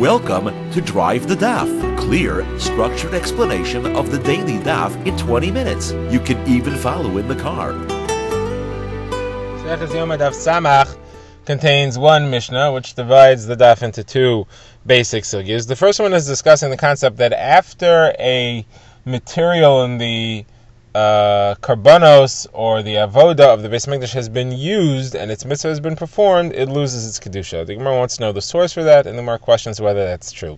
Welcome to Drive the Daf. Clear, structured explanation of the daily Daf in 20 minutes. You can even follow in the car. Yoma Daf Samach contains one Mishnah, which divides the Daf into two basic sugyas. The first one is discussing the concept that after a material in the karbanos or the avoda of the Beis Mikdash has been used and its mitzvah has been performed, it loses its kedusha. The Gemara wants to know the source for that, and the Gemara questions whether that's true.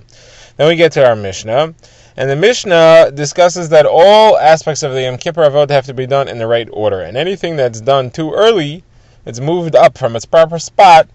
Then we get to our Mishnah, and the Mishnah discusses that all aspects of the Yom Kippur avoda have to be done in the right order, and anything that's done too early, it's moved up from its proper spot,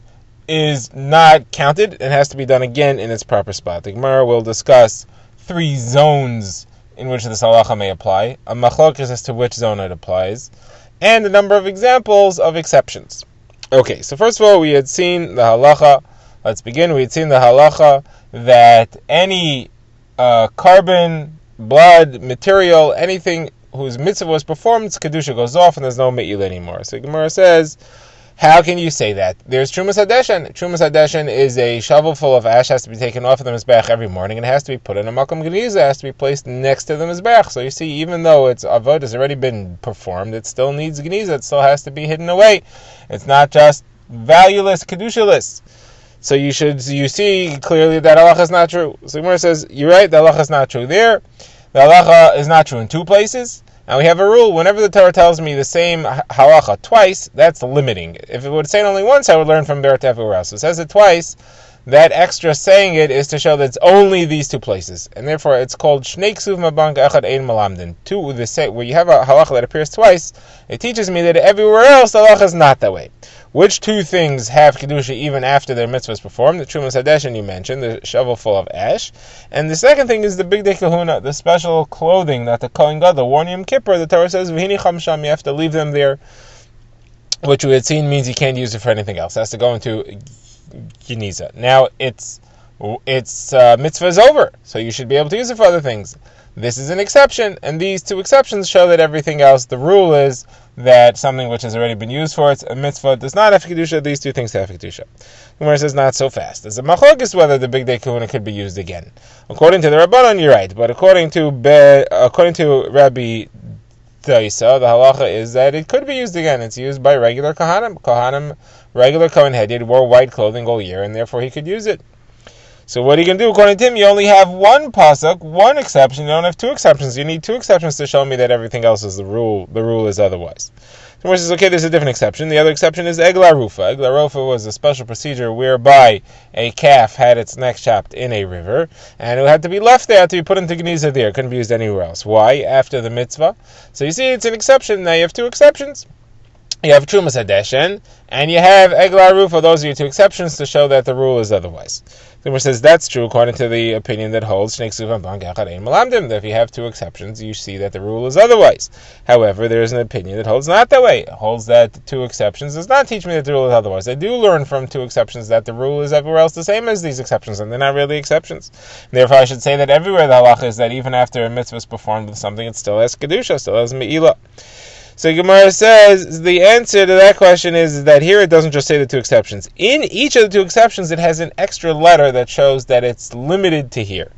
is not counted and has to be done again in its proper spot. The Gemara will discuss three zones in which this halacha may apply, a machlokes as to which zone it applies, and a number of examples of exceptions. Okay, so first of all, we had seen the halacha. Let's begin. We had seen the halacha that any carbon, blood, material, anything whose mitzvah was performed, its kedusha goes off and there's no me'ila anymore. So Gemara says, how can you say that? There's Trumas Hadeshen. Trumas Hadeshen is a shovel full of ash, has to be taken off of the Mizbeach every morning, and it has to be put in a Makom Geniza, has to be placed next to the Mizbeach. So you see, even though its avod has already been performed, it still needs Geniza, it still has to be hidden away. It's not just valueless, kedushaless. So you see clearly that halacha is not true. So Gemara says, you're right, the halacha is not true there. The halacha is not true in two places. Now we have a rule, whenever the Torah tells me the same halacha twice, that's limiting. If it would say it only once, I would learn from Berit everywhere else. So it says it twice, that extra saying it is to show that it's only these two places. And therefore it's called Shnei Ksuv Mabank Echad Ein Malamdin. Where you have a halacha that appears twice, it teaches me that everywhere else the halacha is not that way. Which two things have kedusha even after their mitzvah is performed? The Trumas Hadeshen you mentioned, the shovel full of ash. And the second thing is the Bigdei Kahuna, the special clothing that the Kohen Gadol wore on Yom Kippur. The Torah says, V'hini Chamsham, you have to leave them there, which we had seen means you can't use it for anything else. It has to go into Geniza. Now, its mitzvah is over, so you should be able to use it for other things. This is an exception, and these two exceptions show that everything else, the rule is that something which has already been used for its mitzvah does not have kedusha. These two things have kedusha. Gemara says not so fast. There's a machlokes whether the Bigdei Kahuna could be used again. According to the Rabbanon, you're right, but according to Rabbi Daisa, the halacha is that it could be used again. It's used by regular Kohanim, regular Kohen Head wore white clothing all year, and therefore he could use it. So what are you going to do? According to him, you only have one pasuk, one exception. You don't have two exceptions. You need two exceptions to show me that everything else is the rule. The rule is otherwise. So he says, okay, there's a different exception. The other exception is Egla Rufa. Egla Rufa was a special procedure whereby a calf had its neck chopped in a river, and it had to be left there to be put into Geniza there. It couldn't be used anywhere else. Why? After the mitzvah. So you see, it's an exception. Now you have two exceptions. You have Trumas Hadeshen, and you have Egla Rufa. Those are your two exceptions to show that the rule is otherwise. The Gemara says that's true according to the opinion that holds that if you have two exceptions, you see that the rule is otherwise. However, there is an opinion that holds not that way. It holds that two exceptions does not teach me that the rule is otherwise. I do learn from two exceptions that the rule is everywhere else the same as these exceptions, and they're not really exceptions. And therefore, I should say that everywhere the halacha is that even after a mitzvah is performed with something, it still has kedusha, still has me'ilah. So Gemara says the answer to that question is that here it doesn't just say the two exceptions. In each of the two exceptions, it has an extra letter that shows that it's limited to here.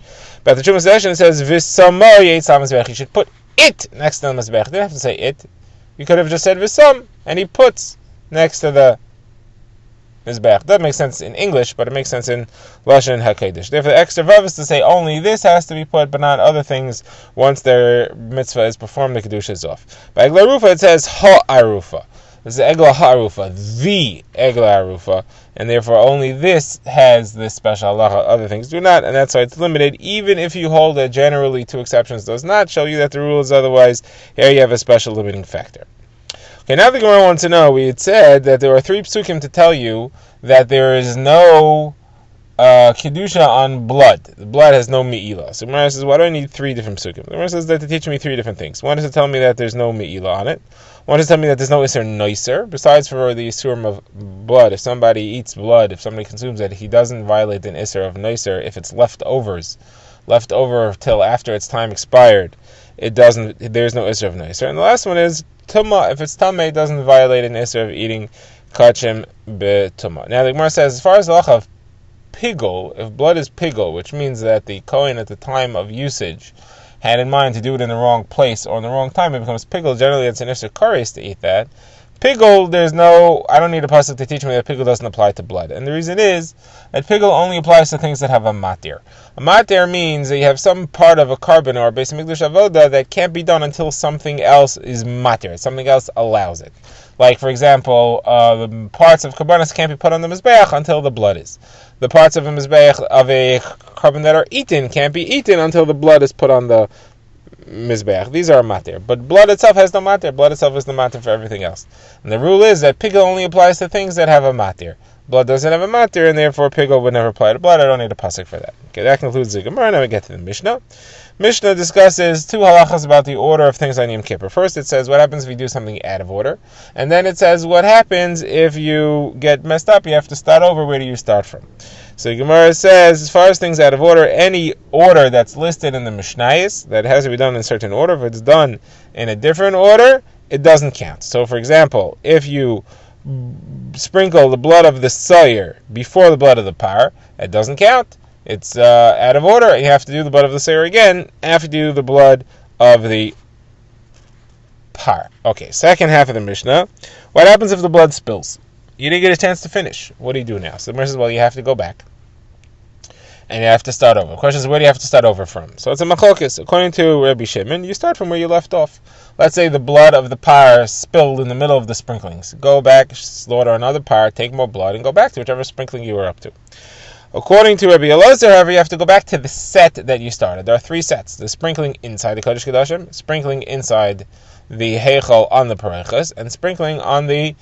But the Trumas Hadeshen it says V'samo Yitzam Mizbeach. You should put it next to the Mizbeach. You don't have to say it. You could have just said V'sam, and he puts next to the Mizbeach. That makes sense in English, but it makes sense in Lashon HaKodesh. Therefore, the extra vav is to say only this has to be put, but not other things. Once their mitzvah is performed, the kedusha is off. By Egla Rufa, it says Ha'arufa. This is Egla Ha'arufa, the Egla Arufa, and therefore only this has this special halacha. Other things do not, and that's why it's limited. Even if you hold that generally two exceptions does not show you that the rule is otherwise, here you have a special limiting factor. Okay, now the Gemara wants to know, we had said that there are three psukim to tell you that there is no kedusha on blood. The blood has no me'ilah. So Gemara says, why do I need three different psukim? The Gemara says that to teach me three different things. One is to tell me that there's no me'ilah on it. One is to tell me that there's no isser noiser. Besides for the isurim of blood, if somebody eats blood, if somebody consumes it, he doesn't violate an isser of noiser if it's left over till after its time expired. There's no isser of noiser. And the last one is Tumah, if it's Tameh, it doesn't violate an Isser of eating Kachim B'Tumah. Now the Gemara says, as far as the halacha of pigul, if blood is pigul, which means that the Kohen at the time of usage had in mind to do it in the wrong place or in the wrong time, it becomes pigul. Generally, it's an issur kares to eat that. Pigul, I don't need a pasuk to teach me that pigul doesn't apply to blood. And the reason is that pigul only applies to things that have a matir. A matir means that you have some part of a carbon or a Beis Hamikdash avoda that can't be done until something else is matir, something else allows it. Like, for example, the parts of karbanos can't be put on the mizbeach until the blood is. The parts of a mizbeach of a carbon that are eaten can't be eaten until the blood is put on the mizbeach. These are matir, but blood itself has no matir. Blood itself is the matir for everything else. And the rule is that pigul only applies to things that have a matir. Blood doesn't have a matir, and therefore pigul would never apply to blood. I don't need a pasuk for that. Okay, that concludes the Gemara. Now we get to the Mishnah. Mishnah discusses two halachas about the order of things on Yom Kippur. First, it says what happens if you do something out of order, and then it says what happens if you get messed up. You have to start over. Where do you start from? So Gemara says, as far as things out of order, any order that's listed in the Mishnayos that has to be done in a certain order, if it's done in a different order, it doesn't count. So, for example, if you sprinkle the blood of the sayer before the blood of the par, it doesn't count. It's out of order. You have to do the blood of the sayer again after you do the blood of the par. Okay, second half of the Mishnah. What happens if the blood spills? You didn't get a chance to finish. What do you do now? So the Gemara says, well, you have to go back. And you have to start over. The question is, where do you have to start over from? So it's a machlokes. According to Rabbi Shimon, you start from where you left off. Let's say the blood of the par spilled in the middle of the sprinklings. Go back, slaughter another par, take more blood, and go back to whichever sprinkling you were up to. According to Rabbi Elazar, however, you have to go back to the set that you started. There are three sets. The sprinkling inside the Kodesh Kodashim, sprinkling inside the Heichal on the Parechas, and sprinkling on the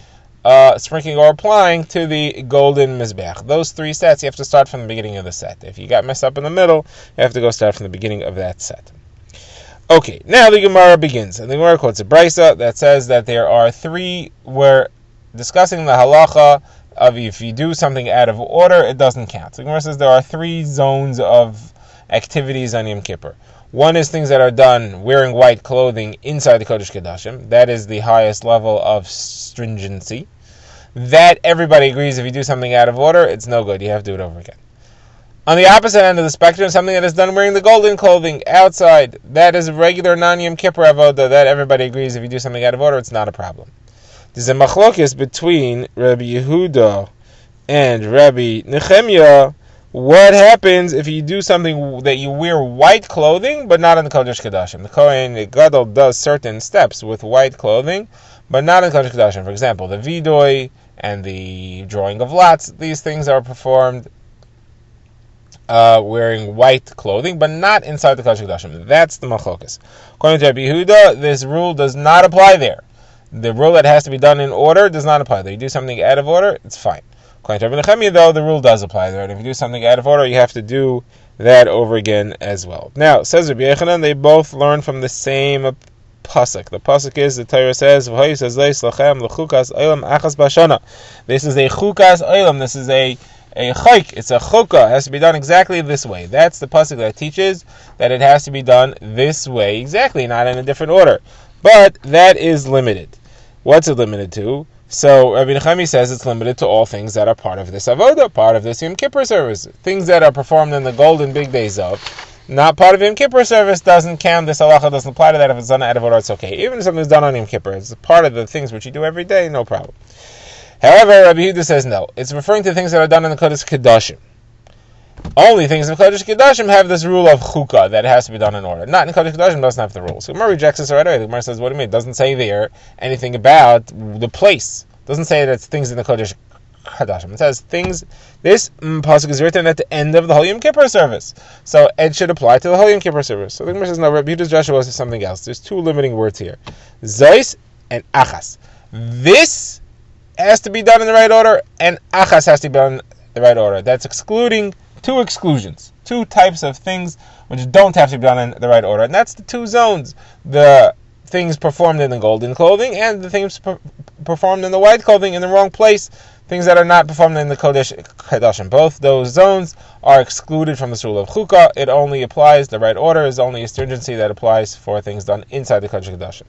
sprinkling or applying to the golden mizbeach. Those three sets, you have to start from the beginning of the set. If you got messed up in the middle, you have to go start from the beginning of that set. Okay, now the Gemara begins. And the Gemara quotes a brisa that says that there are three, we're discussing the halacha of if you do something out of order, it doesn't count. So the Gemara says there are three zones of activities on Yom Kippur. One is things that are done wearing white clothing inside the Kodesh Kodashim. That is the highest level of stringency. That everybody agrees if you do something out of order, it's no good. You have to do it over again. On the opposite end of the spectrum, something that is done wearing the golden clothing outside. That is regular non-Yom Kippur avoda. That everybody agrees if you do something out of order, it's not a problem. There's a machlokes between Rabbi Yehuda and Rabbi Nechemia. What happens if you do something that you wear white clothing, but not in the Kodesh Kodashim? The Kohen Gadol does certain steps with white clothing, but not in the Kodesh Kodashim. For example, the vidoy and the drawing of lots, these things are performed wearing white clothing, but not inside the Kodesh Kodashim. That's the machlokes. According to Rabbi Yehuda, this rule does not apply there. The rule that has to be done in order does not apply there. You do something out of order, it's fine. According to Rabbi Nechemia, though, the rule does apply there. And if you do something out of order, you have to do that over again as well. Now, says Rabbi Yechanan, they both learn from the same pasuk. The pasuk is, the Torah says, this is a chukas olam. This is a chayk. It's a chukah. It has to be done exactly this way. That's the pasuk that teaches that it has to be done this way, exactly, not in a different order. But that is limited. What's it limited to? So Rabbi Nechemi says it's limited to all things that are part of this avoda, part of this Yom Kippur service. Things that are performed in the golden big days of, not part of Yom Kippur service, doesn't count. This halacha doesn't apply to that. If it's done out of order, it's okay. Even if something's done on Yom Kippur, it's part of the things which you do every day, no problem. However, Rabbi Yehuda says no. It's referring to things that are done in the Kodesh Kodashim. Only things in Kodesh Kodashim have this rule of chukah that it has to be done in order. Not in Kodesh Kodashim doesn't have the rule. So Gemara rejects this right away. The Gemara says, what do you mean? It doesn't say there anything about the place. It doesn't say that it's things in the Kodesh Kodashim. It says things. This pasuk is written at the end of the whole Yom Kippur service, so it should apply to the whole Yom Kippur service. So the Gemara says, no. Rabbi Yehuda's Joshua is something else. There's two limiting words here: zois and achas. This has to be done in the right order, and achas has to be done in the right order. That's excluding two exclusions, two types of things which don't have to be done in the right order, and that's the two zones: the things performed in the golden clothing and the things performed in the white clothing in the wrong place, things that are not performed in the Kodesh Kodashim. Both those zones are excluded from this rule of chukah. It only applies, the right order is only a stringency that applies for things done inside the Kodesh Kodashim.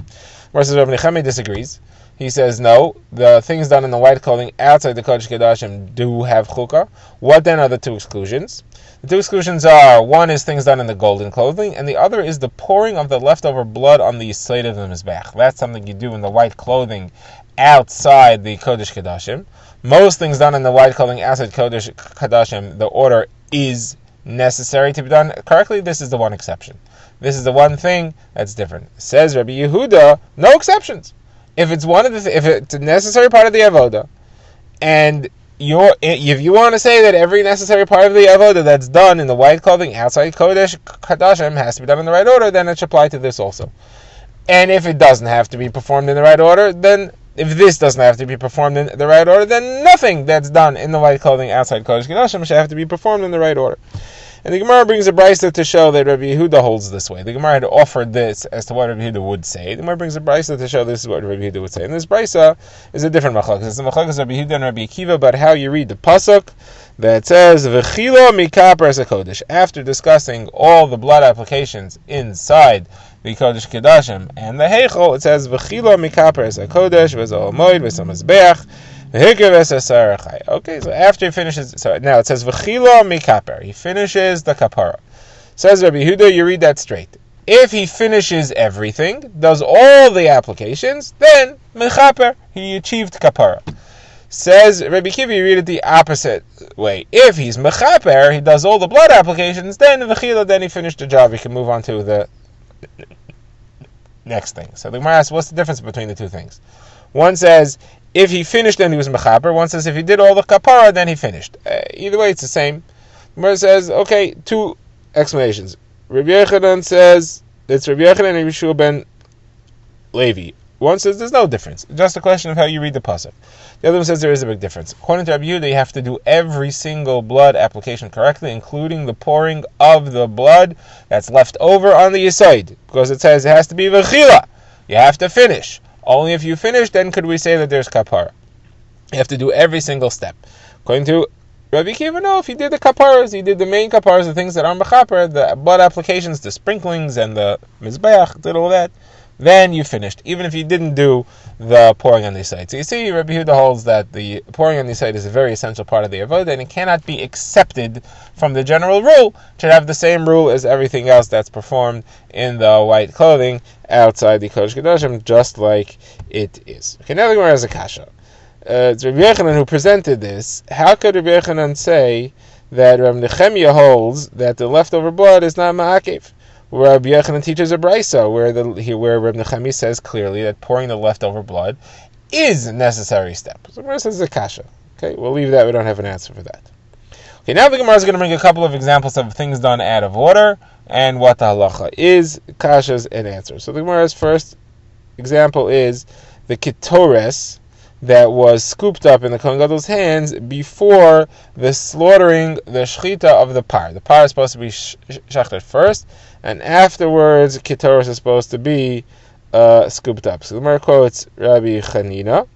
Versus Rabbi Nechemi disagrees. He says no, the things done in the white clothing outside the Kodesh Kodashim do have chukah. What then are the two exclusions? The two exclusions are, one is things done in the golden clothing, and the other is the pouring of the leftover blood on the side of the Mizbech. That's something you do in the white clothing outside the Kodesh Kodashim. Most things done in the white clothing outside Kodesh Kodashim, the order is necessary to be done correctly. This is the one exception. This is the one thing that's different. Says Rabbi Yehuda, no exceptions. If it's if it's a necessary part of the avoda, and if you want to say that every necessary part of the avoda that's done in the white clothing outside Kodesh Kodashim has to be done in the right order, then it should apply to this also. And if it doesn't have to be performed in the right order, then if this doesn't have to be performed in the right order, then nothing that's done in the white clothing outside Kodesh Kodashim should have to be performed in the right order. And the Gemara brings a brisa to show that Rabbi Yehuda holds this way. The Gemara had offered this as to what Rabbi Yehuda would say. The Gemara brings a brisa to show this is what Rabbi Yehuda would say. And this brisa is a different machlokes. It's a machlokes Rabbi Yehuda and Rabbi Akiva about how you read the pasuk that says V'chilo mikaper hakodesh. After discussing all the blood applications inside the Kodesh Kodashim and the Heichel, it says V'chilo mikaper hakodesh v'zol moed v'samazbeach. Okay, so after he finishes, so now it says V'chilo mikaper. He finishes the kapara. Says Rabbi Yehuda, you read that straight. If he finishes everything, does all the applications, then mechaper, he achieved kapara. Says Rabbi Kiva, you read it the opposite way. If he's mechaper, he does all the blood applications, then V'chilo, then he finished the job. He can move on to the next thing. So the Gemara asks, what's the difference between the two things? One says, if he finished, then he was mechaper. One says, if he did all the kapara, then he finished. Either way, it's the same. Gemara says, okay, two explanations. Rabbi Yochanan says, it's Rabbi Yochanan and Yeshua ben Levi. One says, there's no difference. Just a question of how you read the pasuk. The other one says, there is a big difference. According to Rabbi Yehuda, you have to do every single blood application correctly, including the pouring of the blood that's left over on the yisoid. Because it says it has to be v'chila. You have to finish. Only if you finish, then could we say that there's kapara. You have to do every single step. According to Rabbi Kiva, no, if he did the kaparas, he did the main kaparas, the things that are mechaper, the blood applications, the sprinklings, and the mizbeach, did all that, then you finished, even if you didn't do the pouring on the side. So you see, Rabbi Yehuda holds that the pouring on the side is a very essential part of the avodah, and it cannot be accepted from the general rule. It should have the same rule as everything else that's performed in the white clothing outside the Kodesh Kodashim, just like it is. Okay, now the Gemara has a kasha. It's Rabbi Yochanan who presented this. How could Rabbi Yochanan say that Rabbi Nechemia holds that the leftover blood is not ma'akev? Where Rabbi Yochanan teaches a brisa, where Rabbi Nechemia says clearly that pouring the leftover blood is a necessary step. So the Gemara says a kasha. Okay, we'll leave that. We don't have an answer for that. Okay, now the Gemara is going to bring a couple of examples of things done out of order and what the halacha is, kashas and answers. So the Gemara's first example is the ketores that was scooped up in the Kohen Gadol's hands before the slaughtering, the shechita of the par. The par is supposed to be shechted first, and afterwards, ketores is supposed to be scooped up. So the Gemara quotes Rabbi Chanina,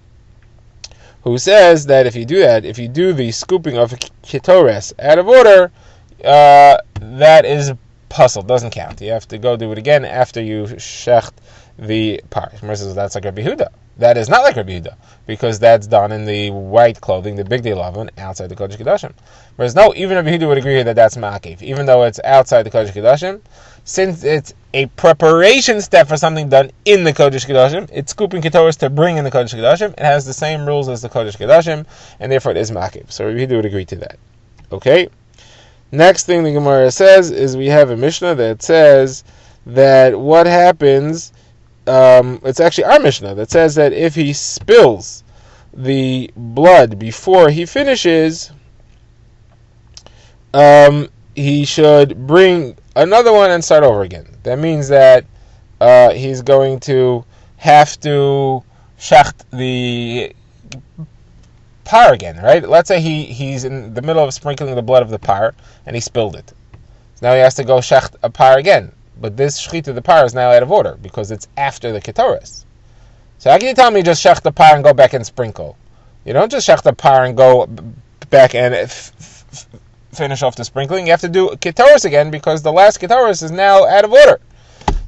who says that if you do that, if you do the scooping of ketores out of order, that is puzzled, doesn't count. You have to go do it again after you shecht the par. The Gemara says that's like Rabbi Yehuda. That is not like Rabbi Yehuda, because that's done in the white clothing, the big day lavon, outside the Kodesh Kodashim. Whereas no, even Rabbi Yehuda would agree here that that's ma'akev, even though it's outside the Kodesh Kodashim, since it's a preparation step for something done in the Kodesh Kodashim, it's scooping ketores to bring in the Kodesh Kodashim. It has the same rules as the Kodesh Kodashim, and therefore it is ma'akev. So Rabbi Yehuda would agree to that. Okay. Next thing the Gemara says is we have a Mishnah that says that what happens. It's actually our Mishnah that says that if he spills the blood before he finishes, he should bring another one and start over again. That means that he's going to have to shecht the par again, right? Let's say he's in the middle of sprinkling the blood of the par and he spilled it. So now he has to go shecht a par again. But this shechita of the par is now out of order because it's after the ketores. So how can you tell me just shech the par and go back and sprinkle? You don't just shech the par and go back and finish off the sprinkling. You have to do ketores again because the last ketores is now out of order.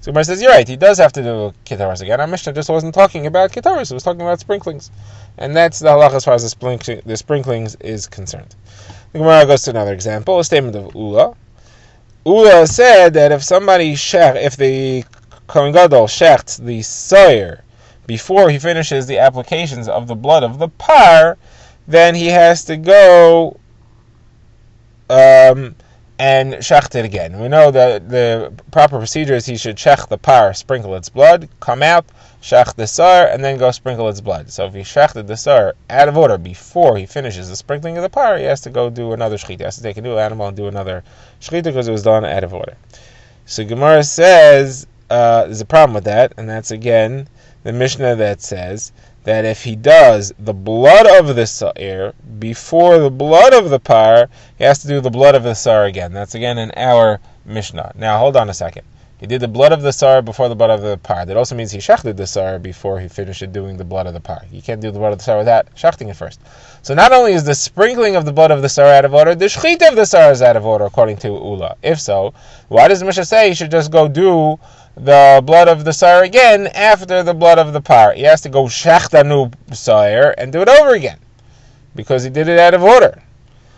So So Gemara says, you're right, he does have to do kitaros again. Our Mishnah just wasn't talking about kitaros, it was talking about sprinklings. And that's the halach as far as the sprinklings is concerned. The Gemara goes to another example, a statement of Ula. Ula said that if the Kohen Gadol shechts the soyer before he finishes the applications of the blood of the par, then he has to go and shecht it again. We know that the proper procedure is he should shecht the par, sprinkle its blood, come out, shecht the sar, and then go sprinkle its blood. So if he shechted the sar out of order before he finishes the sprinkling of the par, he has to go do another shechita. He has to take a new animal and do another shechita because it was done out of order. So Gemara says there's a problem with that, and that's again the Mishnah that says that if he does the blood of the sa'ir before the blood of the par, he has to do the blood of the sar again. That's again in our Mishnah. Now hold on a second. He did the blood of the sar before the blood of the par. That also means he shechted the sar before he finished doing the blood of the par. You can't do the blood of the sar without shechting it first. So not only is the sprinkling of the blood of the sar out of order, the shechita of the sar is out of order according to Ula. If so, why does the Mishnah say he should just go do the blood of the sar again after the blood of the par? He has to go shecht a new sar and do it over again because he did it out of order.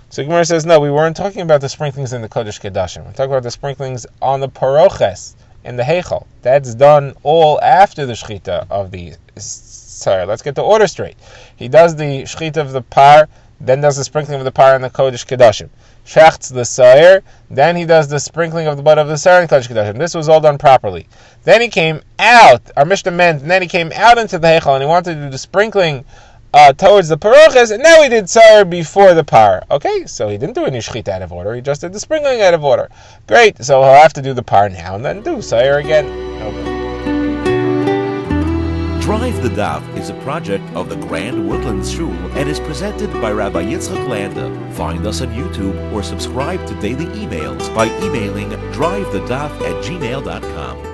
So Gemara says, no, we weren't talking about the sprinklings in the Kodesh Kedashim. We're talking about the sprinklings on the paroches in the Heichal. That's done all after the shechita of the sar. Let's get the order straight. He does the shechita of the par, then does the sprinkling of the par in the Kodesh Kedashim. Shechts the sa'ir, then he does the sprinkling of the blood of the sa'ir in Kodesh Kedashim. This was all done properly. Then he came out, our Mishnah meant, and then he came out into the Heichal and he wanted to do the sprinkling towards the paroches, and now he did sa'ir before the par. Okay, so he didn't do any shechita out of order, he just did the sprinkling out of order. Great, so he'll have to do the par now and then do sa'ir again. Okay. Drive the Daf is a project of the Grand Woodlands Shul and is presented by Rabbi Yitzchak Landa. Find us on YouTube or subscribe to daily emails by emailing drivethedaf@gmail.com.